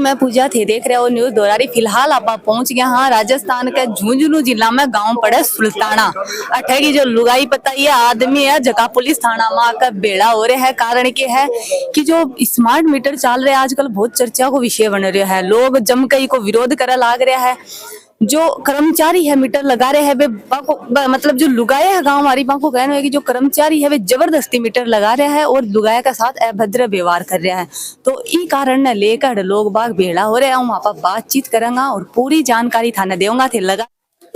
मैं पूजा थे देख रहे हो न्यूज दोरारी। फिलहाल आप पहुंच गया हाँ राजस्थान के झुंझुनू जिला में गांव पड़े सुल्ताना। अठे की जो लुगाई पता ये आदमी है जगह पुलिस थाना में का बेड़ा हो रहा है। कारण के है कि जो स्मार्ट मीटर चल रहे हैं आजकल बहुत चर्चा को विषय बन रहा है। लोग जम के को विरोध करे लाग रहा है। जो कर्मचारी है मीटर लगा रहे हैं वे मतलब जो लुगाया है गांव हमारी को कहना है कि जो कर्मचारी है वे जबरदस्ती मीटर लगा रहा है और लुगाया के साथ अभद्र व्यवहार कर रहा है। तो ई कारण ने लेकर लोग बाग भेड़ा हो रहे हैं। वहाँ पर बातचीत करेंगा और पूरी जानकारी थाने देऊंगा थे लगा।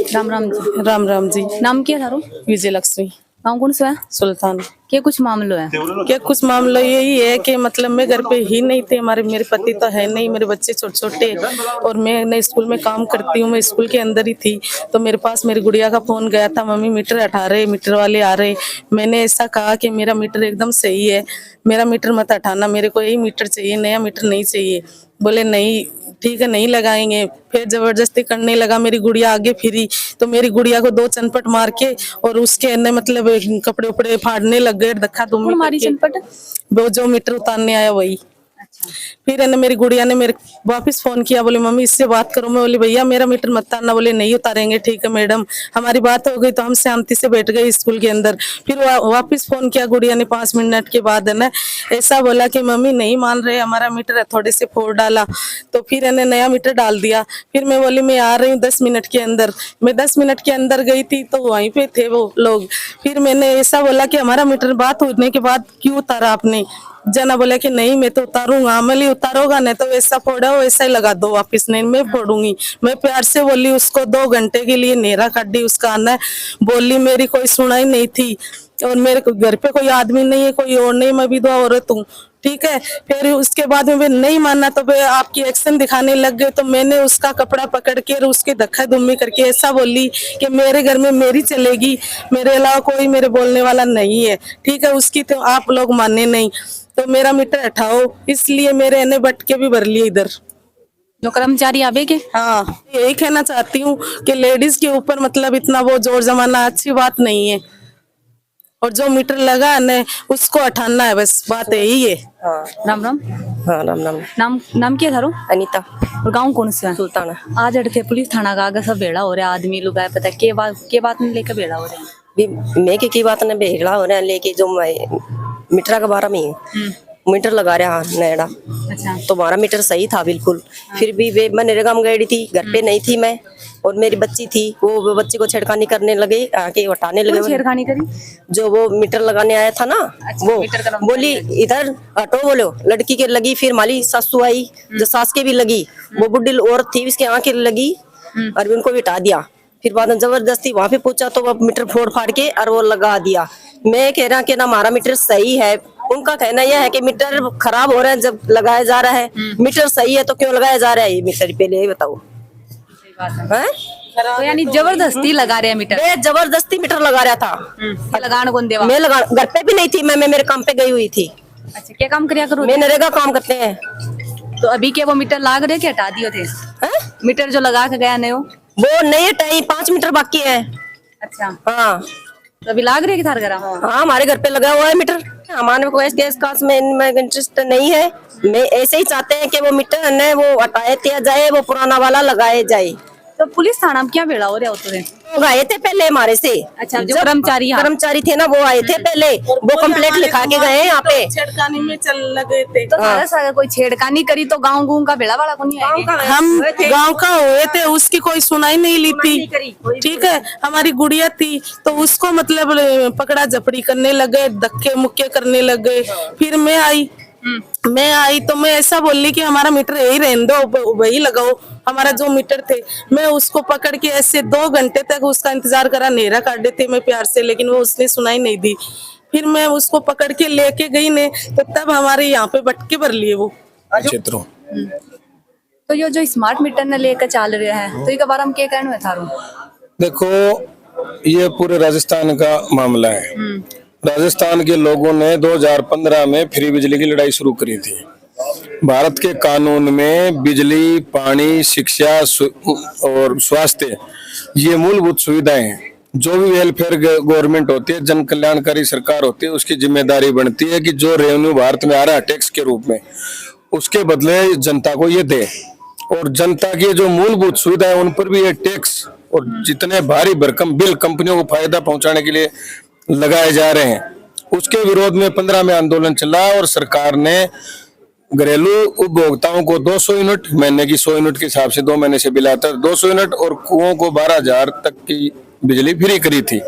राम राम जी। राम राम जी। नाम क्या थारो? विजय लक्ष्मी। गाँव कौन सा है? सुल्तान। क्या कुछ मामलो है? क्या कुछ मामला यही है कि मतलब मैं घर पे ही नहीं थी, मेरे पति तो है नहीं, मेरे बच्चे छोटे छोटे और मैं नए स्कूल में काम करती हूँ, मैं स्कूल के अंदर ही थी। तो मेरे पास मेरी गुड़िया का फोन गया था, मम्मी मीटर हटा रहे, मीटर वाले आ रहे। मैंने ऐसा कहा कि मेरा मीटर एकदम सही है, मेरा मीटर मत हटाना, मेरे को यही मीटर चाहिए, नया मीटर नहीं चाहिए। बोले नहीं ठीक है नहीं लगाएंगे। फिर जबरदस्ती करने लगा, मेरी गुड़िया आगे फिरी तो मेरी गुड़िया को 2 चनपट मार के और उसके अंदर मतलब कपड़े उपड़े फाड़ने लग गए। धक्का दुम्मी मारी चनपट? वो जो मीटर उतारने आया वही। फिर मेरी गुड़िया ने मेरे वापस फोन किया, बोले मम्मी इससे बात करो। मैं बोली भैया मेरा मीटर मत उतारना। बोले नहीं उतारेंगे। ठीक है मैडम। हमारी बात हो गई तो हम शांति से बैठ गए स्कूल के अंदर। फिर वापस फोन किया गुड़िया ने 5 मिनट के बाद ऐसा बोला कि मम्मी नहीं मान रहे, हमारा मीटर थोड़े से फोड़ डाला। तो फिर नया मीटर डाल दिया। फिर मैं बोली मैं आ रही हूँ 10 मिनट के अंदर। मैं 10 मिनट के अंदर गई थी तो वहीं पे थे वो लोग। फिर मैंने ऐसा बोला कि हमारा मीटर बात होने के बाद क्यों उतारा आपने? जना बोला कि नहीं मैं तो उतारूंगा। मैं उतारोगा नहीं तो वैसा फोड़ा हो वैसा ही लगा दो वापिस। नहीं मैं फोड़ूंगी। मैं प्यार से बोली उसको, 2 घंटे के लिए नेरा काट दी उसका आना। बोली मेरी कोई सुनाई नहीं थी और मेरे घर पे कोई आदमी नहीं है, कोई और नहीं, मैं विधवा औरत हूँ। ठीक है। फिर उसके बाद में वे नहीं माना तो वे आपकी एक्शन दिखाने लग गए। तो मैंने उसका कपड़ा पकड़ के उसके धक्का दुम्मी करके ऐसा बोली कि मेरे घर में मेरी चलेगी, मेरे अलावा कोई मेरे बोलने वाला नहीं है। ठीक है। उसकी तो आप लोग माने नहीं तो मेरा मीटर हटाओ। इसलिए मेरे एने बट के भी भर लिए इधर जो कर्मचारी आवे के। हाँ यही कहना चाहती हूँ कि लेडीज के ऊपर मतलब इतना वो जोर जमाना अच्छी बात नहीं है। और जो मीटर लगा है उसको हटाना है, बस बात यही है। हाँ। राम राम। हाँ राम राम। नाम क्या थारो? अनीता। और गाँव कौन सा है? सुल्ताना। आज अड़के पुलिस थाना का आगे सब भेड़ा हो रहा है। आदमी लोग आए पता के बात में लेकर भेड़ा हो रहे हैं। मैं की बात ने भेड़ा हो रहा है लेके जो मीटर के बारे में मीटर लगा रहा नैड़ा। अच्छा। तो हमारा मीटर सही था बिल्कुल। हाँ। फिर भी वे मैं नरेगा में गई थी, घर पे नहीं थी मैं और मेरी बच्ची थी। वो बच्ची को छेड़खानी करने लगे, आके हटाने लगे। छेड़खानी करी? जो वो मीटर लगाने आया था ना। अच्छा, वो बोली इधर हटो, बोलो लड़की के लगी। फिर माली सासू आई जो सास के भी लगी, वो बुढ़ी औरत थी उसके आंखें लगी और उनको भी हटा दिया। फिर बाद में जबरदस्ती वहां पे पूछा तो वो मीटर फोड़ फाड़ के और वो लगा दिया। मैं कह रहा कि ना हमारा मीटर सही है। उनका कहना यह है कि मीटर खराब हो रहा है जब लगाया जा रहा है। मीटर सही है तो क्यों लगाया जा रहा है ये मीटर? पहले ये बताओ। तो यानी जबरदस्ती लगा रहे हैं मीटर? मैं जबरदस्ती मीटर लगा रहा था। लगाने कौन देवा? मैं लगा घर पे भी नहीं थी, मैं मेरे काम पे गई हुई थी। अच्छा क्या काम करिया करो? मैं नरेगा काम करते हैं। तो अभी क्या वो मीटर लाग रहे कि हटा दिए थे? मीटर जो लगा के गया नहीं वो नहीं हटाई, 5 मीटर बाकी है। अच्छा। हाँ तो अभी लाग रहे थार घर? हाँ हमारे घर पे लगा हुआ है मीटर। हमारे को केस कास में इनमें इंटरेस्ट नहीं है। मैं ऐसे ही चाहते हैं कि वो मीटर है वो हटाए दिया जाए, वो पुराना वाला लगाए जाए। तो पुलिस थाना में क्या भेड़ा हो रहा होते? लोग आए थे पहले हमारे से। अच्छा जो कर्मचारी थे ना वो आए थे पहले, वो कंप्लेंट लिखा के गए यहाँ पे। छेड़खानी में चल लगे थे। तो अगर कोई छेड़खानी करी तो गाँव का भेड़ा वाला कौन आएगा? हम गांव का हुए थे, उसकी कोई सुनाई नहीं ली थी। ठीक है। हमारी गुड़िया थी तो उसको मतलब पकड़ा झपड़ी करने लगे, धक्के मुक्के करने लगे। फिर मैं आई तो मैं ऐसा बोली कि हमारा मीटर यही रहने दो, वही लगाओ हमारा जो मीटर थे। मैं उसको पकड़ के ऐसे 2 घंटे तक उसका इंतजार करा, नेरा काट देते मैं प्यार से, लेकिन वो उसने सुनाई नहीं दी। फिर मैं उसको पकड़ के लेके गई ने तो तब हमारे यहाँ पे बटके भर लिए वो क्षेत्रों। तो ये जो स्मार्ट मीटर ने लेकर चल रहे हैं तो इसके बारे में क्या कहना है थारो? देखो ये पूरे राजस्थान का मामला है। राजस्थान के लोगों ने 2015 में फ्री बिजली की लड़ाई शुरू करी थी। भारत के कानून में बिजली, पानी, शिक्षा और स्वास्थ्य ये मूलभूत सुविधाएं हैं। जो भी वेलफेयर गवर्नमेंट होती है, जन कल्याणकारी सरकार होती है, उसकी जिम्मेदारी बनती है कि जो रेवेन्यू भारत में आ रहा है टैक्स के रूप में उसके बदले जनता को ये दे, और जनता की जो मूलभूत सुविधा है उन पर भी ये टैक्स और जितने भारी भरकम बिल कंपनियों को फायदा पहुंचाने के लिए लगाए जा रहे हैं, उसके विरोध में 15 में आंदोलन चला और सरकार ने घरेलू उपभोक्ताओं को 200 यूनिट, महीने की 100 यूनिट के हिसाब से 2 महीने से बिल आता है, 200 यूनिट और कुओं को 12,000 तक की बिजली फ्री करी थी।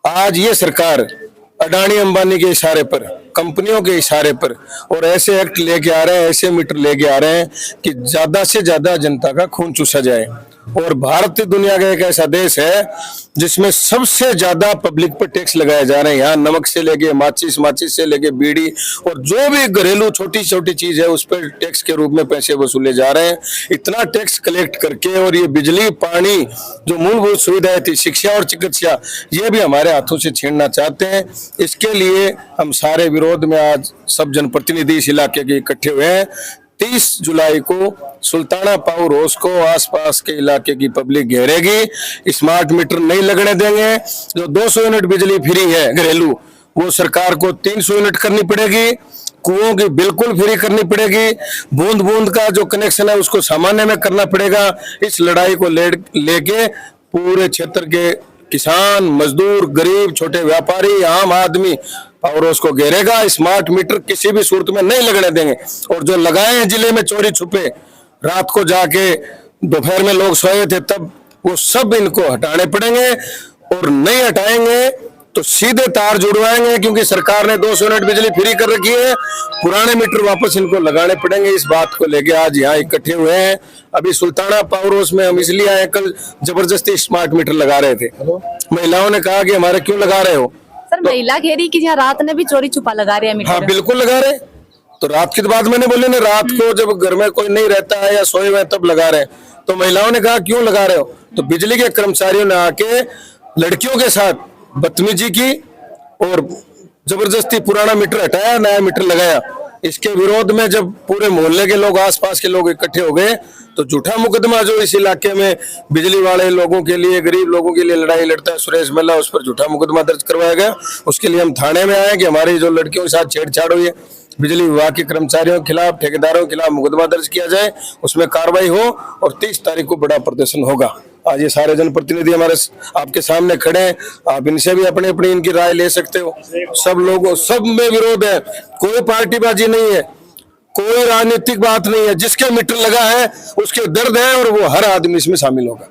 आज ये सरकार अडानी अंबानी के इशारे पर, कंपनियों के इशारे पर और ऐसे एक्ट लेके आ रहे हैं, ऐसे मीटर लेके आ रहे हैं कि ज्यादा से ज्यादा जनता का खून चूसा जाए। और भारत दुनिया का एक ऐसा देश है जिसमें सबसे ज्यादा पब्लिक पर टैक्स लगाए जा रहे हैं। यहाँ नमक से लेके माचिस से लेके बीड़ी और जो भी घरेलू छोटी छोटी चीज है उस पर टैक्स के रूप में पैसे वसूले जा रहे हैं। इतना टैक्स कलेक्ट करके और ये बिजली, पानी, जो मूलभूत सुविधाएं थी, शिक्षा और चिकित्सा, ये भी हमारे हाथों से छीनना चाहते हैं। इसके लिए हम सारे विरोध में आज सब जनप्रतिनिधि इस इलाके के इकट्ठे हुए हैं। 30 जुलाई को सुल्ताना पाऊ रोज को आसपास के इलाके की पब्लिक घेरेगी। स्मार्ट मीटर नहीं लगने देंगे। जो 200 यूनिट बिजली फ्री है घरेलू, वो सरकार को 300 यूनिट करनी पड़ेगी। कुओं की बिल्कुल फ्री करनी पड़ेगी। बूंद बूंद का जो कनेक्शन है उसको सामान्य में करना पड़ेगा। इस लड़ाई को लेके पूरे क्षेत्र के किसान, मजदूर, गरीब, छोटे व्यापारी, आम आदमी और उसको घेरेगा। स्मार्ट मीटर किसी भी सूरत में नहीं लगने देंगे। और जो लगाए हैं जिले में चोरी छुपे, रात को जाके दोपहर में लोग सोए थे तब, वो सब इनको हटाने पड़ेंगे। और नहीं हटाएंगे तो सीधे तार जुड़वाएंगे, क्योंकि सरकार ने 200 यूनिट बिजली फ्री कर रखी है। पुराने मीटर वापस इनको लगाने पड़ेंगे। इस बात को लेके आज यहाँ इकट्ठे हुए हैं। अभी सुल्ताना पाउरोस में हम इसलिए आए, कल जबरदस्ती स्मार्ट मीटर लगा रहे थे। महिलाओं ने कहा कि हमारे क्यों लगा रहे हो? सर, महिला कह रही कि यहाँ रात में भी चोरी छुपा लगा रहे हैं मीटर। हाँ, बिल्कुल लगा रहे। तो रात की बात मैंने बोली ना, रात को जब घर में कोई नहीं रहता है या सोए हुए तब लगा रहे हैं। तो महिलाओं ने कहा क्यों लगा रहे हो? तो बिजली के कर्मचारियों ने आके लड़कियों के साथ बदतमीजी की और जबरदस्ती पुराना मीटर हटाया, नया मीटर लगाया। इसके विरोध में जब पूरे मोहल्ले के लोग, आसपास के लोग इकट्ठे हो गए, तो झूठा मुकदमा जो इस इलाके में बिजली वाले लोगों के लिए, गरीब लोगों के लिए लड़ाई लड़ता है सुरेश मेला, उस पर झूठा मुकदमा दर्ज करवाया गया। उसके लिए हम थाने में आए कि हमारी जो लड़कियों के साथ छेड़छाड़ हुई है, बिजली विभाग के कर्मचारियों के खिलाफ, ठेकेदारों के खिलाफ मुकदमा दर्ज किया जाए, उसमें कार्रवाई हो और 30 तारीख को बड़ा प्रदर्शन होगा। आज ये सारे जनप्रतिनिधि हमारे आपके सामने खड़े हैं, आप इनसे भी अपनी अपनी इनकी राय ले सकते हो। सब लोगों, सब में विरोध है, कोई पार्टीबाजी नहीं है, कोई राजनीतिक बात नहीं है। जिसके मीटर लगा है उसके दर्द है और वो हर आदमी इसमें शामिल होगा।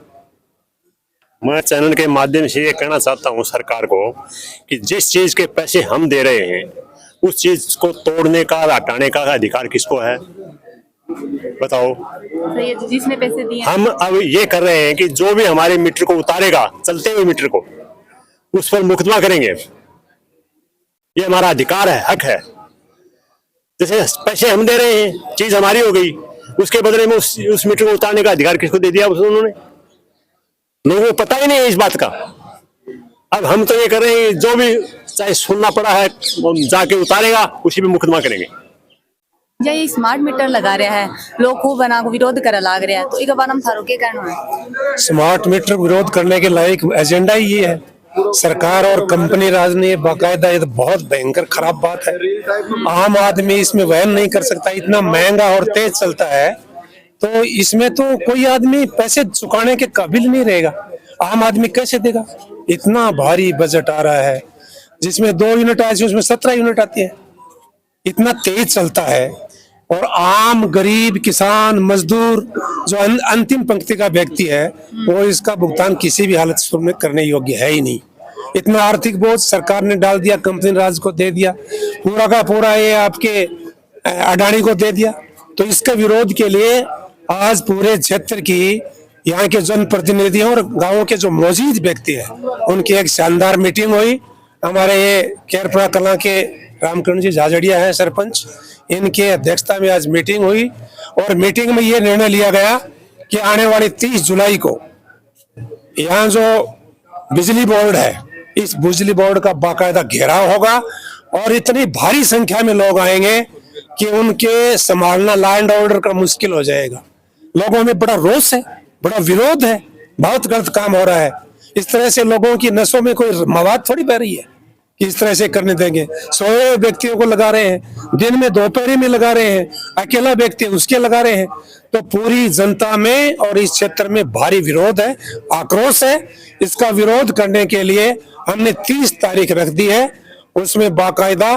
मैं चैनल के माध्यम से ये कहना चाहता हूँ सरकार को कि जिस चीज के पैसे हम दे रहे हैं उस चीज को तोड़ने का, हटाने का अधिकार किसको है? बताओ। जिसने पैसे दिए, हम अब ये कर रहे हैं कि जो भी हमारे मीटर को उतारेगा, चलते हुए मीटर को, उस पर मुकदमा करेंगे। ये हमारा अधिकार है, हक है। जैसे पैसे हम दे रहे हैं, चीज हमारी हो गई, उसके बदले में उस मीटर को उतारने का अधिकार किसको दे दिया उन्होंने? लोगों को पता ही नहीं है इस बात का। अब हम तो ये कर रहे हैं, जो भी चाहे सुनना पड़ा है जाके उतारेगा, उसी पे मुकदमा करेंगे। या ये स्मार्ट मीटर लगा रहा है, लोग खूब बना विरोध करे लाग रहा है, तो एक बार हम थारो के कहना है? स्मार्ट मीटर विरोध करने के लायक एजेंडा ही ये है। सरकार और कंपनी राज ने बाकायदा, ये तो बहुत भयंकर खराब बात है। आम आदमी इसमें वहन नहीं कर सकता, इतना महंगा और तेज चलता है, तो इसमें तो कोई आदमी पैसे चुकाने के काबिल नहीं रहेगा। आम आदमी कैसे देगा? इतना भारी बजट आ रहा है जिसमें 2 यूनिट आती है, उसमें 17 यूनिट आती है। इतना तेज चलता है और आम गरीब किसान मजदूर जो अंतिम पंक्ति का व्यक्ति है वो इसका भुगतान किसी भी हालत में करने योग्य है ही नहीं। इतना आर्थिक बोझ सरकार ने डाल दिया, कंपनी राज को दे दिया, पूरा का पूरा ये आपके अडानी को दे दिया। तो इसके विरोध के लिए आज पूरे क्षेत्र की, यहाँ के जनप्रतिनिधियों और गाँव के जो मौजूद व्यक्ति है उनकी एक शानदार मीटिंग हुई। हमारे ये केरपुरा कला के रामकरण जी झाझड़िया है सरपंच, इनके अध्यक्षता में आज मीटिंग हुई और मीटिंग में ये निर्णय लिया गया कि आने वाली 30 जुलाई को यहाँ जो बिजली बोर्ड है, इस बिजली बोर्ड का बाकायदा घेराव होगा और इतनी भारी संख्या में लोग आएंगे कि उनके संभालना लैंड ऑर्डर का मुश्किल हो जाएगा। लोगों में बड़ा रोष है, बड़ा विरोध है, बहुत गलत काम हो रहा है। इस तरह से लोगों की नसों में कोई मवाद थोड़ी बह रही है किस तरह से करने देंगे। 100 व्यक्तियों को लगा रहे हैं, दिन में दोपहर में लगा रहे हैं, अकेला व्यक्ति उसके लगा रहे हैं। तो पूरी जनता में और इस क्षेत्र में भारी विरोध है, आक्रोश है। इसका विरोध करने के लिए हमने 30 तारीख रख दी है। उसमें बाकायदा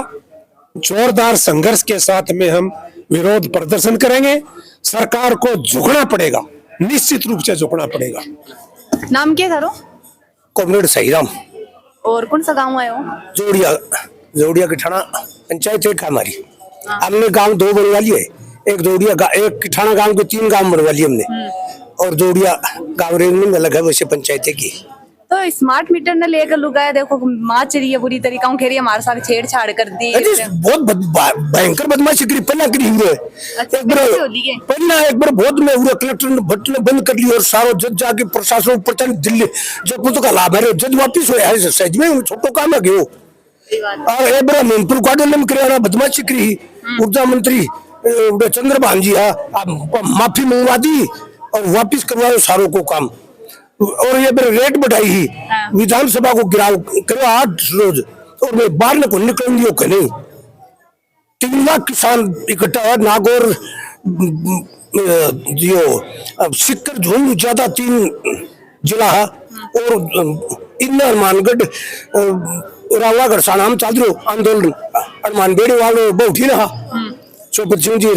जोरदार संघर्ष के साथ में हम विरोध प्रदर्शन करेंगे। सरकार को झुकना पड़ेगा, निश्चित रूप से झुकना पड़ेगा। नाम क्या थारो? कॉमरेड सहीराम, और कौन सा गाँव है वो? जोड़िया किठाना पंचायत एक है हमारी। हमने गांव 2 बनने वाली है, एक जोड़िया एक किठाना गांव को 3 गांव बनने वाली हमने, और जोड़िया गांव रेंज में अलग है वैसे पंचायत की। तो स्मार्ट मीटर ने लेकर लुगाया देखो माच रही है बुरी तरीका खेर हमारे साथ छेड़छाड़ कर दी। बहुत भयंकर बदमाशी करी पहला करी हुए। अच्छा, पहला एक बार बहुत में हुआ कलेक्टर ने भट्ट बंद कर ली और सारो जज जाके प्रशासन प्रचंड दिल्ली जो कुछ का लाभ है जज वापिस हुआ है सच में छोटो काम है गयो। और एक बार मनपुर क्वार्टर में करे बदमाशी करी ऊर्जा मंत्री चंद्रभान जी माफी मंगवा दी और वापिस करवाओ सारों को काम। और ये रेट बढ़ाई ही विधानसभा को गिराव करो 8 रोज और मैं बाहर को निकल दियो कहीं 3 लाख किसान इकट्ठा है नागौर जो सिक्कर झोल ज्यादा 3 जिला है और इन्ना हनुमानगढ़ रावला गढ़साना हम चादरो आंदोलन हनुमान बेड़े वालों बहुत ही रहा चौपत सिंह जी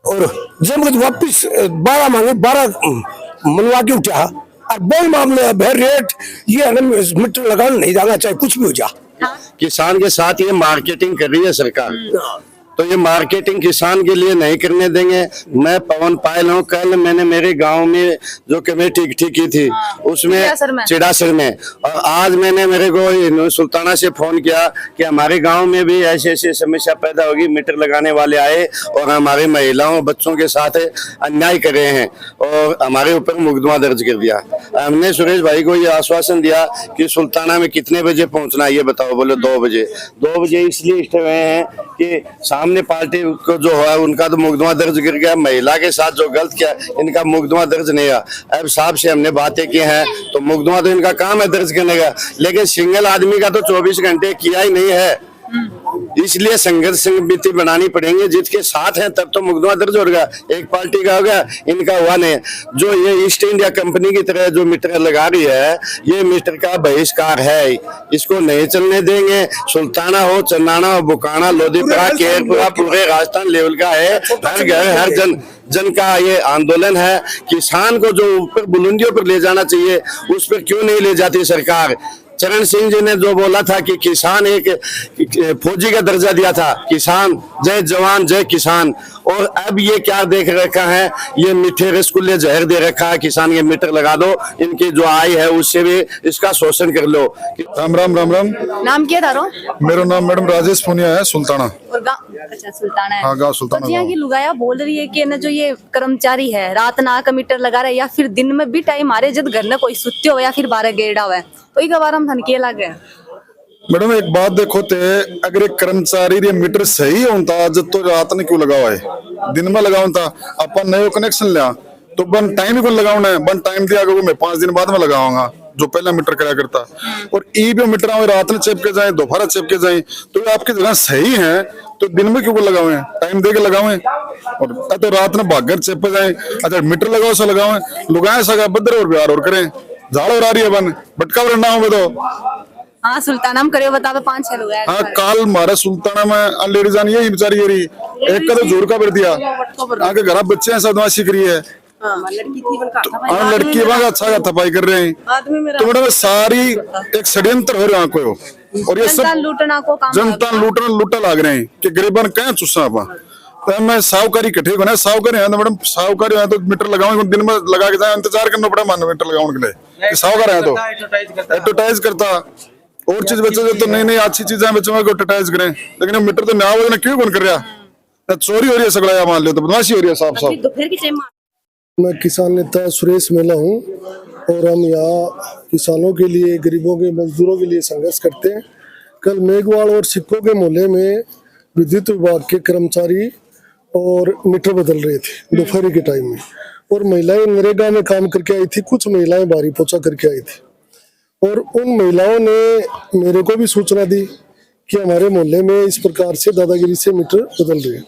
और जब वापिस 12 मांगे 12 मनवा के उठा और बहुत मामले है रेट ये मीटर लगाना नहीं जाना चाहे कुछ भी हो जा। किसान के साथ ये मार्केटिंग कर रही है सरकार, तो ये मार्केटिंग किसान के लिए नहीं करने देंगे। मैं पवन पायल हूँ। कल मैंने मेरे गांव में जो कमेटी ठीक की थी उसमें चिड़ासर में, और आज मैंने मेरे को सुल्ताना से फोन किया कि हमारे गांव में भी ऐसी ऐसी समस्या पैदा होगी, मीटर लगाने वाले आए और हमारे महिलाओं बच्चों के साथ अन्याय कर रहे हैं और हमारे ऊपर मुकदमा दर्ज कर दिया। हमने सुरेश भाई को ये आश्वासन दिया कि सुल्ताना में कितने बजे पहुंचना है ये बताओ। बोले 2 बजे। 2 बजे इसलिए स्टे हुए हैं कि सामने पार्टी को जो है उनका तो मुकदमा दर्ज कर गया, महिला के साथ जो गलत किया इनका मुकदमा दर्ज नहीं है। अब साहब से हमने बातें की हैं तो मुकदमा तो इनका काम है दर्ज करने का, लेकिन सिंगल आदमी का तो 24 घंटे किया ही नहीं है। इसलिए संघर्ष समिति बनानी पड़ेंगे जिसके साथ है तब तो मुकदमा दर्ज होगा। एक पार्टी का होगा, इनका हुआ नहीं। जो ये ईस्ट इंडिया कंपनी की तरह जो मीटर लगा रही है ये मीटर का बहिष्कार है, इसको नहीं चलने देंगे। सुल्ताना हो, चन्नाना हो, बुकाना, लोधीपुरा, केरपुरा पूरे राजस्थान लेवल का है। हर घर हर जन का ये आंदोलन है। किसान को जो ऊपर बुलंदियों पर ले जाना चाहिए उस पर क्यों नहीं ले जाती सरकार। चरण सिंह जी ने जो बोला था कि किसान एक फौजी का दर्जा दिया था, किसान जय जवान जय किसान, और अब ये क्या देख रखा है, ये मीठे रसगुल्ले जहर दे रखा है। किसान ये मीटर लगा दो, इनकी जो आय है उससे भी इसका शोषण कर लो। राम राम राम राम। नाम क्या थारो? मेरा नाम मैडम राजेश पुनिया है, सुल्ताना। और अच्छा सुल्ताना है। हाँ, गाँव सुल्ताना। तो यहाँ की लुगाया बोल रही है कि ना जो ये कर्मचारी है रात ना का मीटर लगा रहे या फिर दिन में भी टाइम आ रहे जब घर में कोई सुत्ते हो या फिर 12 गेड़ा हुआ है तो एक बार हम थनके लगे। मैडम एक बात देखो ते अगर एक कर्मचारी ये मीटर सही होता जब तो रात ने क्यों लगावा है, दिन में लगावा था। अपन नयो कनेक्शन लिया तो बन टाइम ही को लगाना है, बन टाइम दिया मैं 5 दिन बाद में लगाऊंगा जो पहला मीटर करा करता। और ई भी मीटर रात में चिपके जाए दोपहर चिपके जाए तो आपकी जगह सही है तो दिन में क्यों लगावे, टाइम दे के लगावे। और तो रात में भागर चिपके जाए, अच्छा मीटर लगाओ सो लगावे, लुगाए सगा बदर और बिहार और करें झाड़ और आ रही है बन भटका रहा हो तो। हाँ सुल्ताना में करे बता 5-6 लोग हैं। हाँ काल मारे सुल्ताना में लेडीज आनी है बेचारी ये रही एक का तो जोर का भर दिया आगे घर बच्चे हैं सदमाशी करी है। हाँ लड़की बाग अच्छा थपाई कर रहे हैं तो मैडम सारी एक षड्यंत्र हो रहा है और ये सब जनता लूटा लाग रहे हैं कि गरीबन कहें चुस्सा तो मैं साहूकारी इकट्ठे होना साहूकारी है तो मैडम साहूकारी है तो मीटर लगाऊंगे दिन में लगा के जाए इंतजार करना पड़ा मान मीटर लगाने के लिए साहूकार है तो एडवर्टाइज करता और चीज बच्चे तो नई नई अच्छी चीजें बच्चों को एडवर्टाइज करें लेकिन मीटर तो ना हो क्यों कौन कर रहा चोरी हो रही है सगड़ा मान लो तो बदमाशी हो रही है साफ साफ। मैं किसान नेता सुरेश मेला हूँ और हम यहाँ किसानों के लिए गरीबों के मजदूरों के लिए संघर्ष करते हैं। कल मेघवाड़ और सिक्कों के मोहल्ले में विद्युत विभाग के कर्मचारी और मीटर बदल रहे थे दोपहर के टाइम में और महिलाएं नरेगा में काम करके आई थी, कुछ महिलाएं बारी पोछा करके आई थी और उन महिलाओं ने मेरे को भी सूचना दी कि हमारे मोहल्ले में इस प्रकार से दादागिरी से मीटर बदल रहे हैं,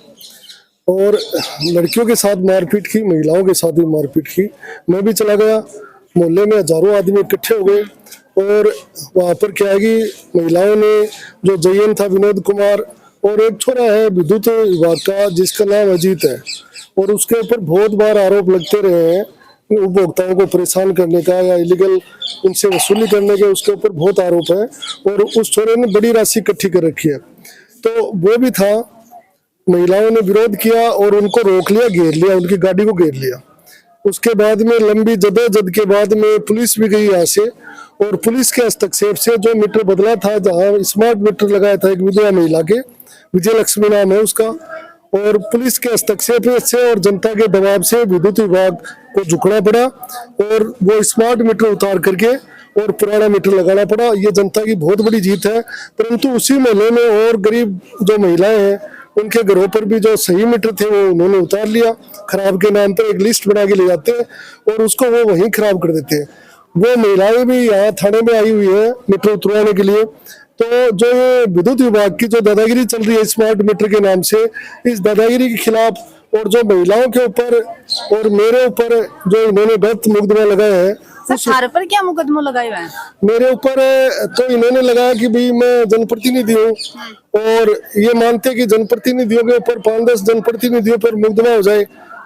और लड़कियों के साथ मारपीट की, महिलाओं के साथ भी मारपीट की। मैं भी चला गया, मोहल्ले में हजारों आदमी इकट्ठे हो गए, और वहाँ पर क्या है कि महिलाओं ने, जो जयन था विनोद कुमार, और एक छोरा है विद्युत विभाग का जिसका नाम अजीत है, और उसके ऊपर बहुत बार आरोप लगते रहे हैं उपभोक्ताओं को परेशान करने का या इलीगल उनसे वसूली करने के, उसके ऊपर बहुत आरोप है। और उस छोरे ने बड़ी राशि इकट्ठी कर रखी है, तो वो भी था। महिलाओं ने विरोध किया और उनको रोक लिया, घेर लिया, उनकी गाड़ी को घेर लिया। उसके बाद में लंबी जदोजहद के बाद में पुलिस भी गई यहाँ से, और पुलिस के हस्तक्षेप से जो मीटर बदला था, जहाँ स्मार्ट मीटर लगाया था एक विधवा महिला के, विजय लक्ष्मी नाम है उसका, और पुलिस के हस्तक्षेप से और जनता के दबाव से विद्युत विभाग को झुकना पड़ा, और वो स्मार्ट मीटर उतार करके और पुराना मीटर लगाना पड़ा। ये जनता की बहुत बड़ी जीत है। परंतु उसी मोहल्ले में और गरीब जो महिलाएं हैं, उनके घरों पर भी जो सही मीटर थे वो उन्होंने उतार लिया। खराब के नाम पर एक लिस्ट बना के ले जाते हैं और उसको वो वहीं खराब कर देते हैं। वो महिलाएं भी यहाँ थाने में आई हुई है मीटर उतरवाने के लिए। तो जो ये विद्युत विभाग की जो दादागिरी चल रही है स्मार्ट मीटर के नाम से, इस दादागिरी के खिलाफ, और जो महिलाओं के ऊपर और मेरे ऊपर जो इन्होंने गलत मुकदमा लगाया है, सर पर क्या मुकदमा लगाए हुए हैं? मेरे ऊपर तो इन्होंने लगाया कि भाई मैं जनप्रतिनिधि हूँ, और ये मानते कि जनप्रतिनिधियों के ऊपर 5-10 जनप्रतिनिधियों पर मुकदमा हो जाए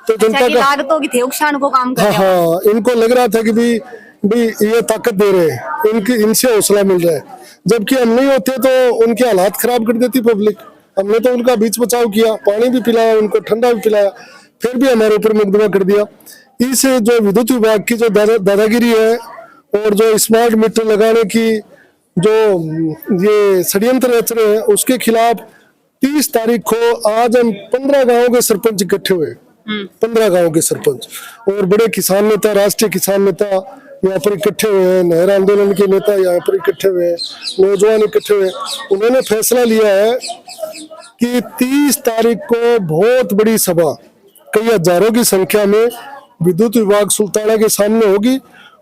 तो जनता का लागतों की थे उकसाने को काम कर हाँ रहे हैं। हाँ, इनको लग रहा था कि भाई ये ताकत दे रहे हैं, इनसे हौसला मिल रहा है, जबकि हम नहीं होते तो उनके हालात खराब कर देती पब्लिक। हमने तो उनका बीच बचाव किया, पानी भी पिलाया, उनको ठंडा भी पिलाया, फिर भी हमारे ऊपर मुकदमा कर दिया। इस जो विद्युत विभाग की जो दादागिरी है और जो स्मार्ट मीटर लगाने की जो ये षड्यंत्र रच रहे हैं, उसके खिलाफ 30 तारीख को आज हम 15 गाँव के सरपंच इकट्ठे हुए, 15 गाँव के सरपंच और बड़े किसान नेता, राष्ट्रीय किसान नेता यहाँ पर इकट्ठे हुए हैं, नहर आंदोलन के नेता यहाँ पर इकट्ठे हुए हैं, नौजवान इकट्ठे हुए। उन्होंने फैसला लिया है कि 30 तारीख को बहुत बड़ी सभा, कई हजारों की संख्या में विद्युत विभाग सुल्ताना के सामने होगी,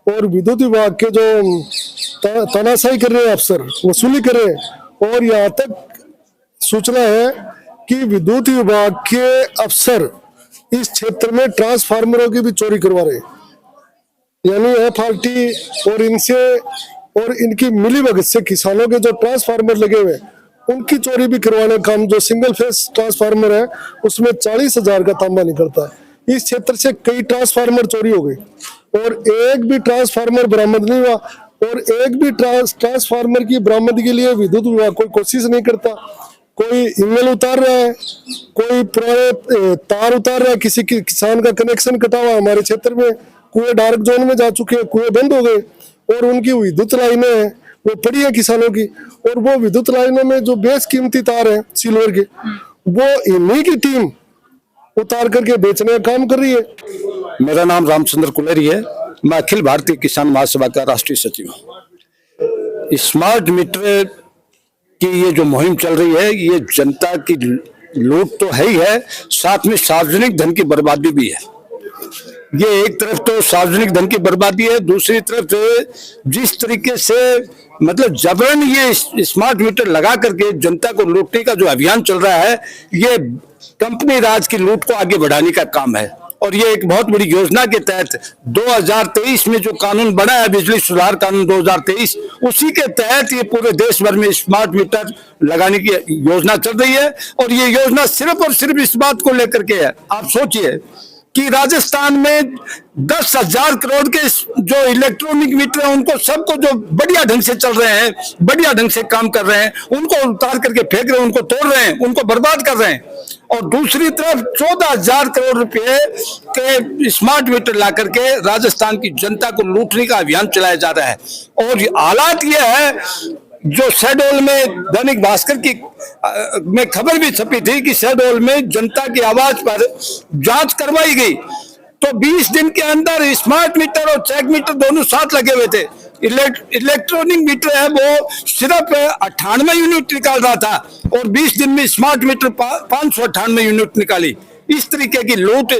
और विद्युत विभाग के जो तानाशाही कर रहे हैं अफसर, वसूली कर रहे हैं, और यहाँ तक सूचना है कि विद्युत विभाग के अफसर इस क्षेत्र में ट्रांसफार्मरों की भी चोरी करवा रहे हैं। यानी FRT और इनसे और इनकी मिलीभगत से किसानों के जो ट्रांसफार्मर लगे हुए उनकी चोरी भी करवाने का काम, जो सिंगल फेस ट्रांसफार्मर है उसमें 40,000 का तांबा निकलता है। इस क्षेत्र से कई ट्रांसफार्मर चोरी हो गई और एक भी ट्रांसफार्मर बरामद नहीं हुआ, और एक भी ट्रांसफार्मर की बरामद के लिए विद्युत विभाग कोई कोशिश नहीं करता। कोई ईमेल उतार रहा है, कोई पुराने तार उतार रहा है, किसी किसान का कनेक्शन कटा हुआ। हमारे क्षेत्र में कुएं डार्क जोन में जा चुके हैं, कुएं बंद हो गए, और उनकी विद्युत लाइनें हैं वो पड़ी है किसानों की, और वो विद्युत लाइनों में जो बेशकीमती तार है सिल्वर के, वो इन्हीं की टीम उतार करके बेचने का काम कर रही है। मेरा नाम रामचंद्र कुलेरी है, मैं अखिल भारतीय किसान महासभा का राष्ट्रीय सचिव हूँ। स्मार्ट मीटर की ये जो मुहिम चल रही है, ये जनता की लूट तो है ही है, साथ में सार्वजनिक धन की बर्बादी भी है। ये एक तरफ तो सार्वजनिक धन की बर्बादी है, दूसरी तरफ जिस तरीके से मतलब जबरन ये स्मार्ट मीटर लगा करके जनता को लूटने का जो अभियान चल रहा है, ये कंपनी राज की लूट को आगे बढ़ाने का काम है। और ये एक बहुत बड़ी योजना के तहत 2023 में जो कानून बना है, बिजली सुधार कानून 2023, उसी के तहत ये पूरे देश भर में स्मार्ट मीटर लगाने की योजना चल रही है। और ये योजना सिर्फ और सिर्फ इस बात को लेकर के है, आप सोचिए कि राजस्थान में 10,000 करोड़ के जो इलेक्ट्रॉनिक मीटर हैं, उनको सबको जो बढ़िया ढंग से चल रहे हैं, बढ़िया ढंग से काम कर रहे हैं, उनको उतार करके फेंक रहे हैं, उनको तोड़ रहे हैं, उनको बर्बाद कर रहे हैं। और दूसरी तरफ 14,000 करोड़ रुपए के स्मार्ट मीटर ला करके राजस्थान की जनता को लूटने का अभियान चलाया जा रहा है। और हालात ये है, जो शहडोल में दैनिक भास्कर की में खबर भी छपी थी कि शहडोल में जनता की आवाज पर जांच करवाई गई, तो 20 दिन के अंदर स्मार्ट मीटर और चेक मीटर दोनों साथ लगे हुए थे। इलेक्ट्रॉनिक मीटर है वो सिर्फ 98 यूनिट निकाल रहा था, और 20 दिन में स्मार्ट मीटर 598 यूनिट निकाली। इस तरीके की लूट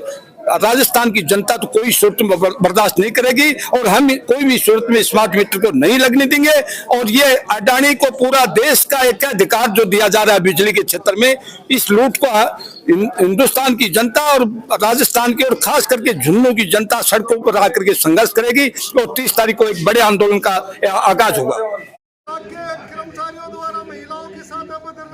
राजस्थान की जनता तो कोई सूरत में बर्दाश्त नहीं करेगी और हम कोई भी सूरत में स्मार्ट मीटर को नहीं लगने देंगे। और ये अडानी को पूरा देश का एक अधिकार जो दिया जा रहा है बिजली के क्षेत्र में, इस लूट को हिंदुस्तान की जनता और राजस्थान की और खास करके झुंझुनू की जनता सड़कों पर आकर के संघर्ष करेगी और 30 तारीख को एक बड़े आंदोलन का आगाज होगा। कर्मचारियों द्वारा महिलाओं के साथ अभद्र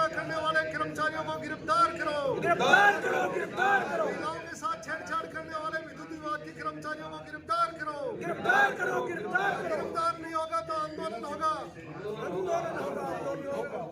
करने वाले कर्मचारियों को गिरफ्तार करो, गिरफ्तार करो, गिरफ्तार करो। महिलाओं के साथ छेड़छाड़ करने वाले विद्युत विभाग के कर्मचारियों को गिरफ्तार करो, गिरफ्तार करो, गिरफ्तार करो। गिरफ्तार नहीं होगा तो आंदोलन होगा, आंदोलन होगा।